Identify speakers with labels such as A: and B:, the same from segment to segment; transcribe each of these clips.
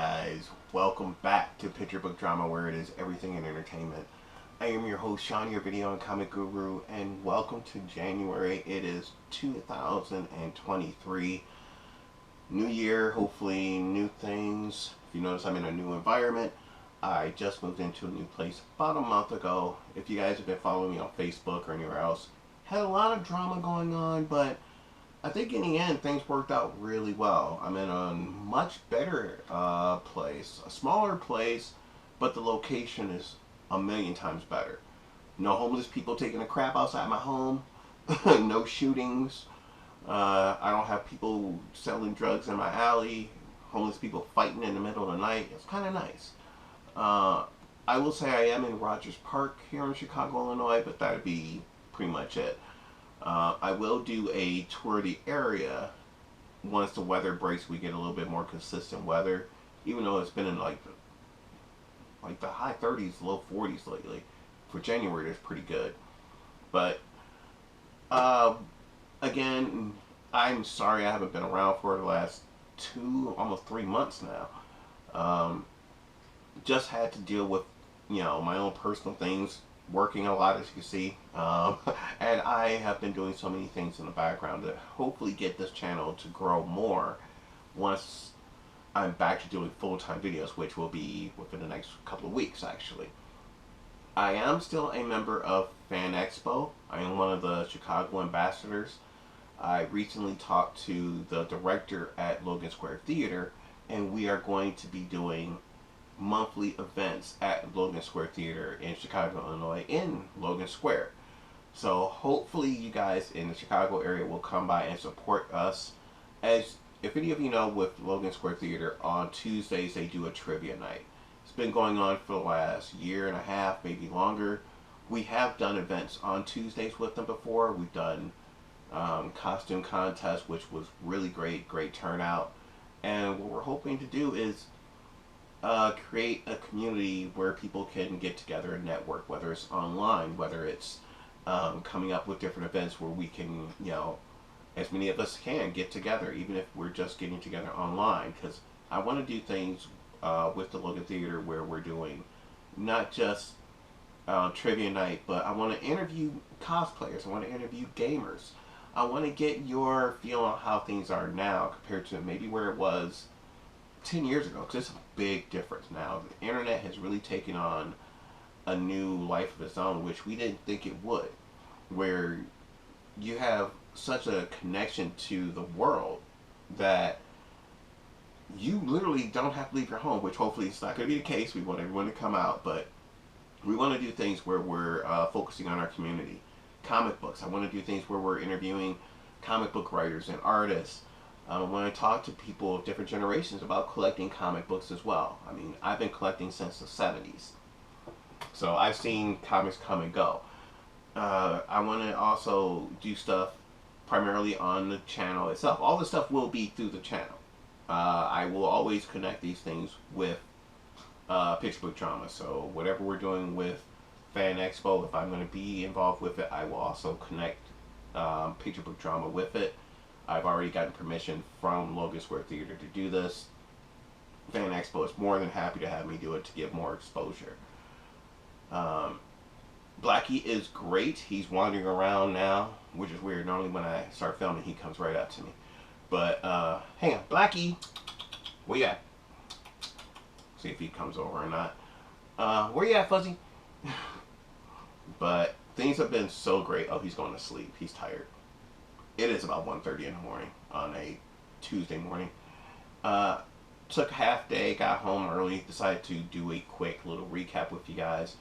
A: guys, welcome back to Picture Book Drama, where it is everything in entertainment. I am your host Sean, your video and comic guru, and welcome to January. It is 2023. New year, hopefully new things. If you notice, I'm in a new environment. I just moved into a new place about a month ago. If you guys have been following me on Facebook or anywhere else, had a lot of drama going on, but I think in the end things worked out really well. I'm in a much better place, a smaller place, but the location is a million times better. No homeless people taking a crap outside my home, no shootings. I don't have people selling drugs in my alley, homeless people fighting in the middle of the night. It's kind of nice. I will say I am in Rogers Park here in Chicago, Illinois, but that'd be pretty much it. I will do a tour of the area once the weather breaks. We get a little bit more consistent weather, even though it's been in like the high 30s, low 40s lately. For January, that's pretty good. But again, I'm sorry I haven't been around for the last almost 3 months now. Just had to deal with my own personal things. Working a lot, as you can see, and I have been doing so many things in the background to hopefully get this channel to grow more once I'm back to doing full-time videos, which will be within the next couple of weeks actually. I am still a member of Fan Expo. I am one of the Chicago ambassadors. I recently talked to the director at Logan Square Theater, and we are going to be doing monthly events at Logan Square Theater in Chicago, Illinois, in Logan Square. So hopefully you guys in the Chicago area will come by and support us. As if any of you know, with Logan Square Theater, on Tuesdays they do a trivia night. It's been going on for the last year and a half, maybe longer. We have done events on Tuesdays with them before. We've done costume contests, which was really great turnout. And what we're hoping to do is create a community where people can get together and network, whether it's online, whether it's coming up with different events where we can, as many of us can get together, even if we're just getting together online. Because I want to do things with the Logan Theater where we're doing not just trivia night, but I want to interview cosplayers, I want to interview gamers. I want to get your feel on how things are now compared to maybe where it was 10 years ago, because it's a big difference now. The internet has really taken on a new life of its own, which we didn't think it would, where you have such a connection to the world that you literally don't have to leave your home, which hopefully it's not going to be the case. We want everyone to come out, but we want to do things where we're focusing on our community. Comic books. I want to do things where we're interviewing comic book writers and artists. I want to talk to people of different generations about collecting comic books as well. I mean, I've been collecting since the 70s. So I've seen comics come and go. I want to also do stuff primarily on the channel itself. All the stuff will be through the channel. I will always connect these things with Picture Book Drama. So whatever we're doing with Fan Expo, if I'm going to be involved with it, I will also connect Picture Book Drama with it. I've already gotten permission from Logan Square Theater to do this. Fan Expo is more than happy to have me do it to give more exposure. Blackie is great. He's wandering around now, which is weird. Normally when I start filming, he comes right up to me. But, hang on. Blackie! Where you at? See if he comes over or not. Where you at, Fuzzy? But things have been so great. Oh, he's going to sleep. He's tired. It is about 1:30 in the morning on a Tuesday morning. Took a half day, got home early, decided to do a quick little recap with you guys.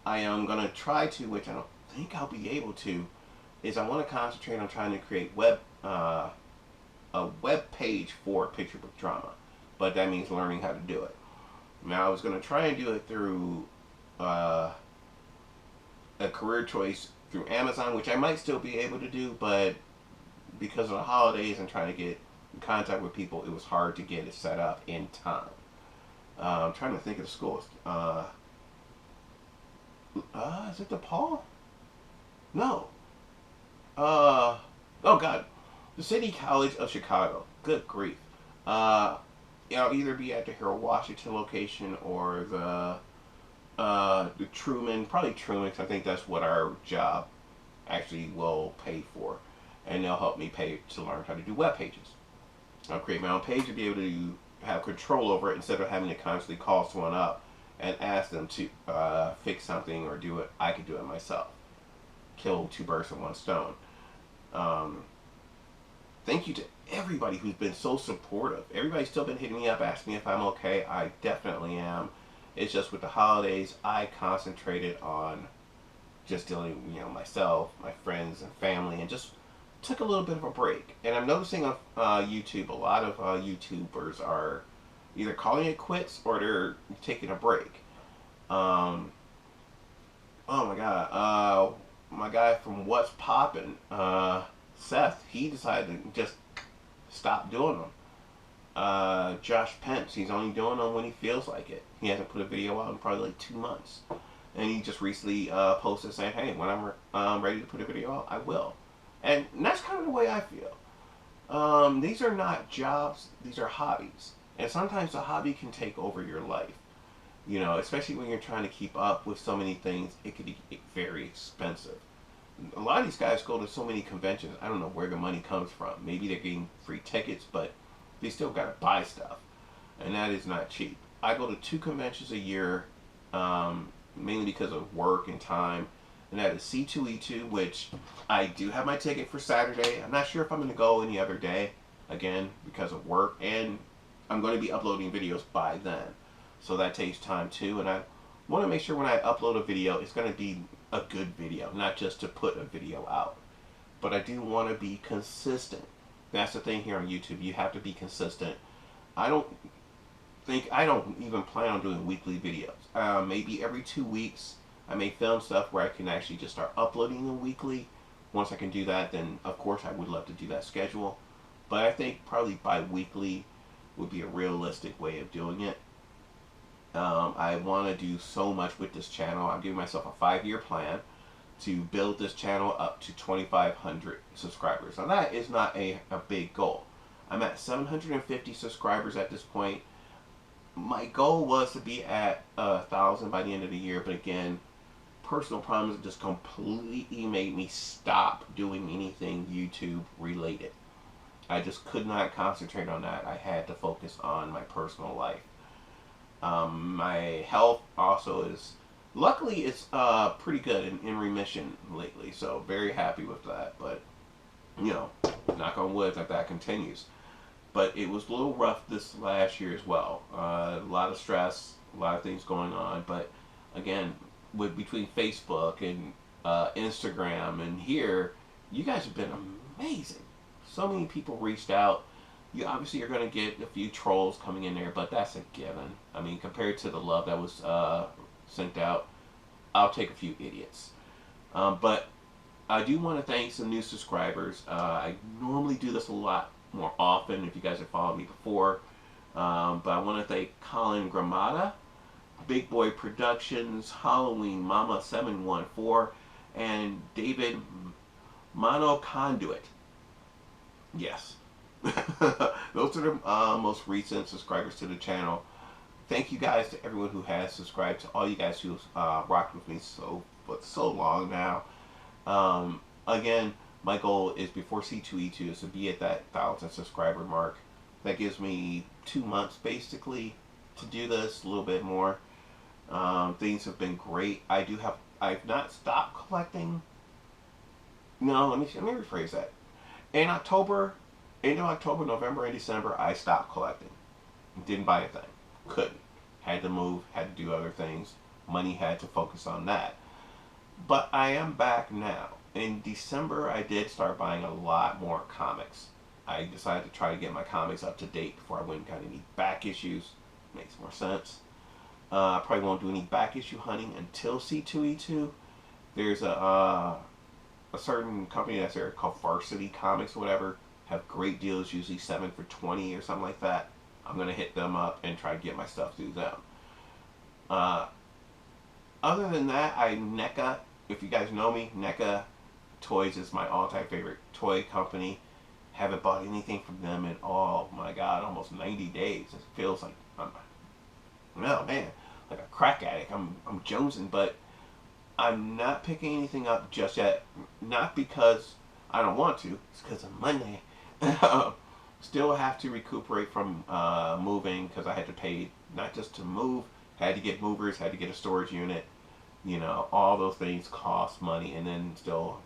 A: I am going to try to, which I don't think I'll be able to, is I want to concentrate on trying to create a web page for Picture Book Drama. But that means learning how to do it. Now I was going to try and do it through a career choice through Amazon, which I might still be able to do, but because of the holidays and trying to get in contact with people, it was hard to get it set up in time. I'm trying to think of the schools. Is it DePaul? No. Oh God. The City College of Chicago. Good grief. I'll either be at the Harold Washington location or the Truman, probably Truman, because I think that's what our job actually will pay for, and they'll help me pay to learn how to do web pages. I'll create my own page to be able to have control over it instead of having to constantly call someone up and ask them to fix something or do it. I could do it myself. Kill two birds with one stone. Um, Thank you to everybody who's been so supportive. Everybody's still been hitting me up, asking me if I'm okay. I definitely am. It's just with the holidays, I concentrated on just dealing with, myself, my friends, and family, and just took a little bit of a break. And I'm noticing on YouTube, a lot of YouTubers are either calling it quits or they're taking a break. Um, oh my God, my guy from What's Poppin', Seth, he decided to just stop doing them. Josh Pence, he's only doing them when he feels like it. He hasn't put a video out in probably like 2 months. And he just recently posted saying, hey, when I'm ready to put a video out, I will. And that's kind of the way I feel. These are not jobs, these are hobbies. And sometimes a hobby can take over your life. Especially when you're trying to keep up with so many things, it could get very expensive. A lot of these guys go to so many conventions, I don't know where the money comes from. Maybe they're getting free tickets, but they still got to buy stuff. And that is not cheap. I go to 2 conventions a year, mainly because of work and time. And that is C2E2, which I do have my ticket for Saturday. I'm not sure if I'm going to go any other day, again, because of work. And I'm going to be uploading videos by then. So that takes time too. And I want to make sure when I upload a video, it's going to be a good video, not just to put a video out. But I do want to be consistent. That's the thing here on YouTube. You have to be consistent. I don't even plan on doing weekly videos. Maybe every 2 weeks I may film stuff where I can actually just start uploading them weekly. Once I can do that, then of course I would love to do that schedule. But I think probably bi-weekly would be a realistic way of doing it. I want to do so much with this channel. I'm giving myself a 5-year plan to build this channel up to 2,500 subscribers. Now that is not a big goal. I'm at 750 subscribers at this point. My goal was to be at 1,000 by the end of the year, but again, personal problems just completely made me stop doing anything YouTube related. I just could not concentrate on that. I had to focus on my personal life. My health also is, luckily it's pretty good and in remission lately, so very happy with that. But, knock on wood that continues. But it was a little rough this last year as well. A lot of stress, a lot of things going on. But again, between Facebook and Instagram and here, you guys have been amazing. So many people reached out. You obviously are going to get a few trolls coming in there, but that's a given. I mean, compared to the love that was sent out, I'll take a few idiots. But I do want to thank some new subscribers. I normally do this a lot more often if you guys have followed me before. But I want to thank Colin Gramada, Big Boy Productions, Halloween Mama 714, and David Mono Conduit. Yes. Those are the most recent subscribers to the channel. Thank you guys to everyone who has subscribed, to all you guys who've rocked with me so long now. Again, my goal is before C2E2 is to be at that 1,000 subscriber mark. That gives me 2 months basically to do this, a little bit more. Things have been great. I've not stopped collecting. No, let me rephrase that. In October, end of October, November, and December, I stopped collecting. Didn't buy a thing. Couldn't. Had to move, had to do other things. Money had to focus on that. But I am back now. In December, I did start buying a lot more comics. I decided to try to get my comics up to date before I went and got any back issues. Makes more sense. I probably won't do any back issue hunting until C2E2. There's a certain company that's there called Varsity Comics or whatever. Have great deals, usually 7 for $20 or something like that. I'm going to hit them up and try to get my stuff through them. Other than that, if you guys know me, NECA Toys is my all-time favorite toy company. Haven't bought anything from them in, oh my God, almost 90 days. It feels like I'm, oh man, like a crack addict. I'm jonesing, but I'm not picking anything up just yet. Not because I don't want to. It's because of Monday. Still have to recuperate from moving because I had to pay not just to move. Had to get movers. Had to get a storage unit. You know, all those things cost money, and then still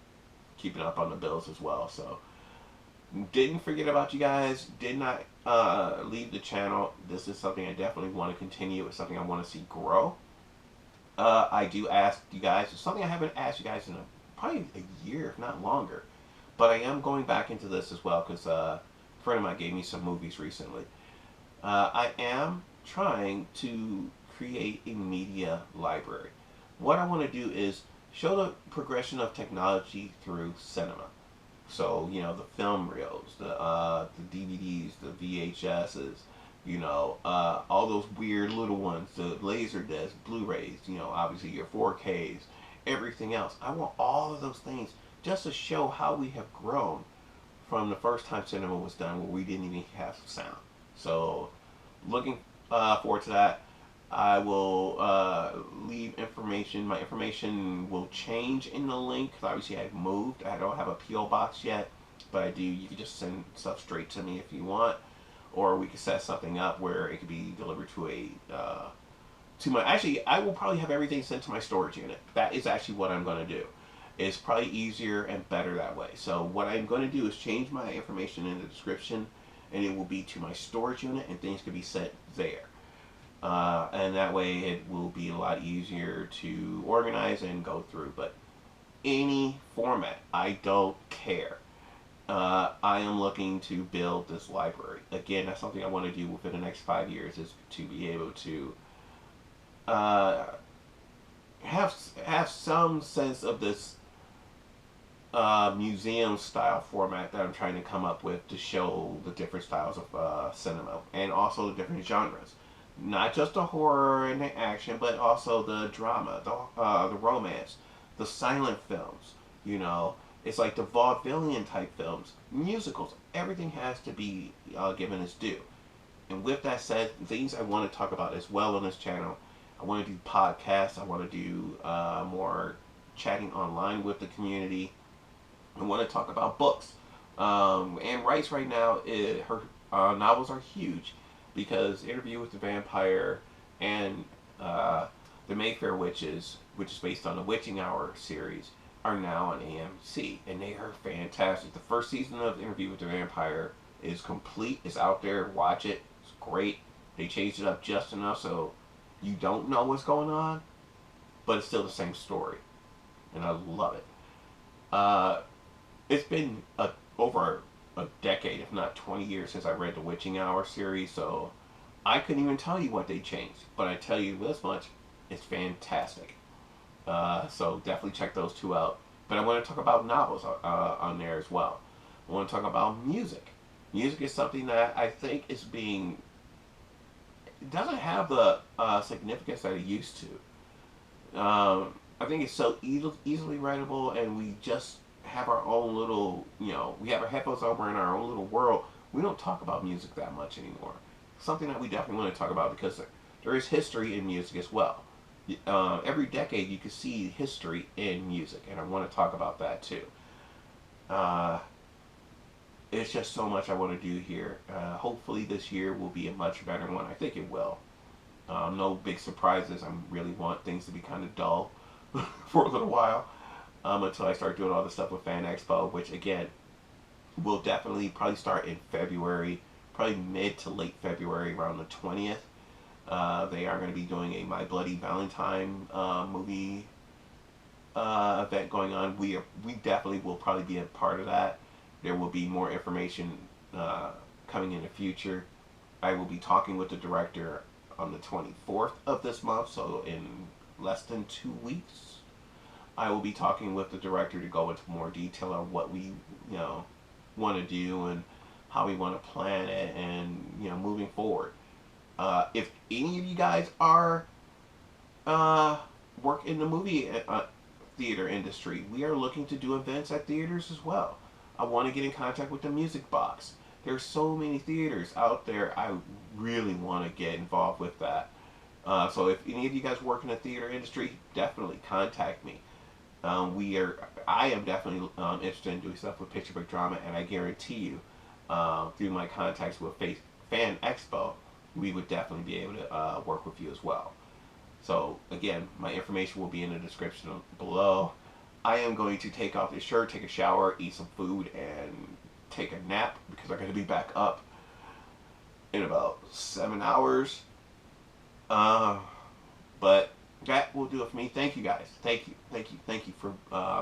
A: keeping up on the bills as well. So didn't forget about you guys. Did not leave the channel. This is something I definitely want to continue. It's something I want to see grow. I do ask you guys, it's something I haven't asked you guys in probably a year, if not longer. But I am going back into this as well because a friend of mine gave me some movies recently. I am trying to create a media library. What I want to do is show the progression of technology through cinema. So, you know, the film reels, the DVDs, the VHSs, you know, all those weird little ones, the laser discs, Blu-rays, you know, obviously your 4Ks, everything else. I want all of those things just to show how we have grown from the first time cinema was done where we didn't even have sound. So, looking forward to that. I will leave information. My information will change in the link because obviously I've moved. I don't have a P.O. box yet, but I do. You can just send stuff straight to me if you want, or we could set something up where it could be delivered to a to my. Actually, I will probably have everything sent to my storage unit. That is actually what I'm going to do. It's probably easier and better that way. So what I'm going to do is change my information in the description, and it will be to my storage unit, and things can be sent there. And that way it will be a lot easier to organize and go through. But any format, I don't care. I am looking to build this library. Again, that's something I want to do within the next 5 years, is to be able to have some sense of this museum style format that I'm trying to come up with to show the different styles of cinema and also the different genres. Not just the horror and the action, but also the drama, the romance, the silent films. You know, it's like the vaudevillian type films, musicals. Everything has to be given its due. And with that said, things I want to talk about as well on this channel. I want to do podcasts. I want to do more chatting online with the community. I want to talk about books. Anne Rice right now, her novels are huge. Because Interview with the Vampire and The Mayfair Witches, which is based on the Witching Hour series, are now on AMC, and they are fantastic. The first season of Interview with the Vampire is complete. It's out there. Watch it. It's great. They changed it up just enough so you don't know what's going on, but it's still the same story, and I love it. It's been over a decade, if not 20 years, since I read the Witching Hour series, so I couldn't even tell you what they changed. But I tell you this much, it's fantastic. So definitely check those two out. But I want to talk about novels on there as well. I want to talk about music. Music is something that I think is being... It doesn't have the significance that it used to. I think it's so easily writable, and we just have our own little, you know, we have our headphones on, we're in our own little world. We don't talk about music that much anymore. Something that we definitely want to talk about because there is history in music as well. Every decade you can see history in music, and I want to talk about that too. It's just so much I want to do here. Hopefully this year will be a much better one. I think it will. No big surprises. I really want things to be kind of dull for a little while. Until I start doing all the stuff with Fan Expo, which again will definitely probably start in February, probably mid to late February, around the 20th. They are going to be doing a My Bloody Valentine movie event going on. We definitely will probably be a part of that. There will be more information coming in the future. I will be talking with the director on the 24th of this month, so in less than 2 weeks. I will be talking with the director to go into more detail on what we, you know, want to do and how we want to plan it, and you know, moving forward. If any of you guys are work in the movie theater industry, we are looking to do events at theaters as well. I want to get in contact with the Music Box. There's so many theaters out there. I really want to get involved with that. So if any of you guys work in the theater industry, definitely contact me. I am definitely interested in doing stuff with Picture Book Drama, and I guarantee you, through my contacts with Fan Expo, we would definitely be able to work with you as well. So again, my information will be in the description below. I am going to take off this shirt, take a shower, eat some food, and take a nap because I'm going to be back up in about 7 hours. But that will do it for me. Thank you guys. Thank you for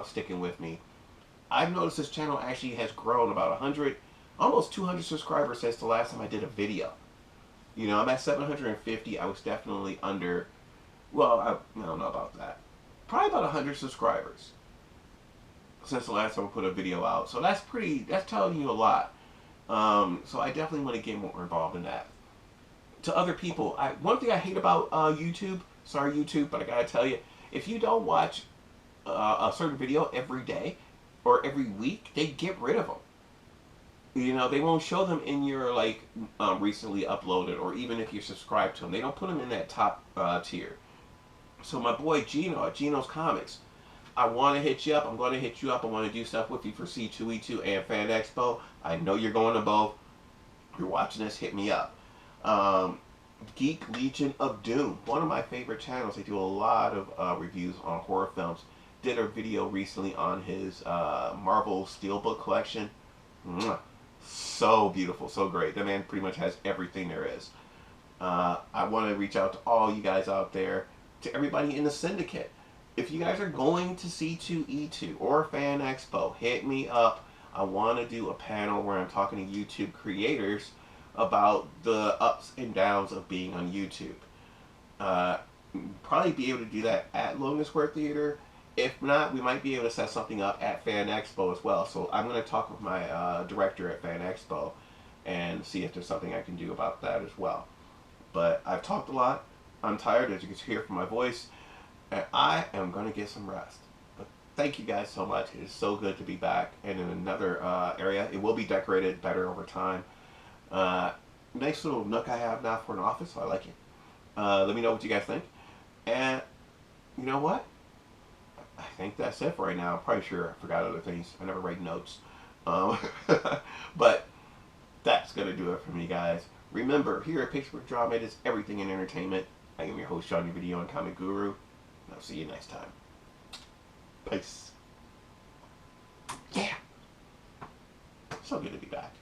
A: sticking with me. I've noticed this channel actually has grown about 100, almost 200 subscribers since the last time I did a video. You know, I'm at 750. I was definitely under, well, I don't know about that. Probably about 100 subscribers since the last time I put a video out. So that's telling you a lot. So I definitely want to get more involved in that. To other people, one thing I hate about YouTube, sorry YouTube, but I gotta tell you, if you don't watch a certain video every day or every week, they get rid of them. You know, they won't show them in your like recently uploaded, or even if you're subscribed to them, they don't put them in that top tier. So my boy Gino at Gino's Comics, I want to hit you up. I'm going to hit you up. I want to do stuff with you for C2E2 and Fan Expo. I know you're going to both. If you're watching this, hit me up. Geek Legion of Doom, one of my favorite channels. They do a lot of reviews on horror films. Did a video recently on his Marvel Steelbook collection. Mwah. So beautiful, so great. The man pretty much has everything there is. I want to reach out to all you guys out there, to everybody in the syndicate. If you guys are going to C2E2 or Fan Expo, hit me up. I want to do a panel where I'm talking to YouTube creators about the ups and downs of being on YouTube. Probably be able to do that at Logan Square Theater. If not, we might be able to set something up at Fan Expo as well. So I'm going to talk with my director at Fan Expo and see if there's something I can do about that as well. But I've talked a lot. I'm tired, as you can hear from my voice, and I am going to get some rest. But thank you guys so much. It is so good to be back and in another area. It will be decorated better over time. Nice little nook I have now for an office, so I like it. Let me know what you guys think. And you know what? I think that's it for right now. I'm probably sure I forgot other things. I never write notes. But that's going to do it for me, guys. Remember, here at Picture Book Drama, it is everything in entertainment. I am your host, Sean, your video and comic guru. And I'll see you next time. Peace. Yeah. So good to be back.